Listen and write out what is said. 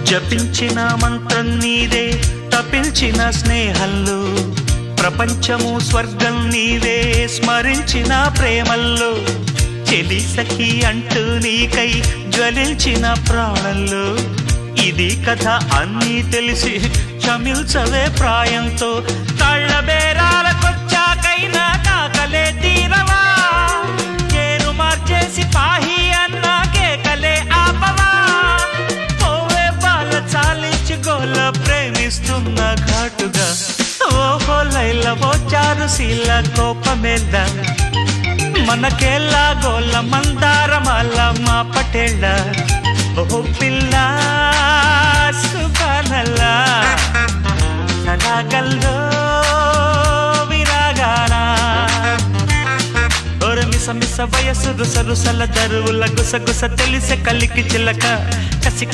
జపించిన మంత్రం నీదే తపించిన స్నేహంలో ప్రపంచము స్వర్గం నీవే స్మరించిన ప్రేమల్లో చెలి సఖి అంటూ నీకై జ్వలించిన ప్రాణంలో ఇది కథ అన్నీ తెలిసి చమిల్చవే ప్రాయంతో కళ్ళ బేరాలకొచ్చాకైనా కాకలే తీరవా చేరు మార్చేసి పాహి అన్న కేకలే ఆపవా పోవే బాల చాలించి గోల ప్రేమిస్తున్న ఘాటుగా ఓహో లైల ఓ చారు శీల కోపమేళ్ళ మనకేళ్ళ గోల మందారమాల మా పటేళ్ళ ఓ పిల్ల సుబానల్లా సదాగల్లో విరాగానా మిస మిస వయసు రుస రుసల దరువుల గుస గుస తెలిసే కలికి చిలక కసి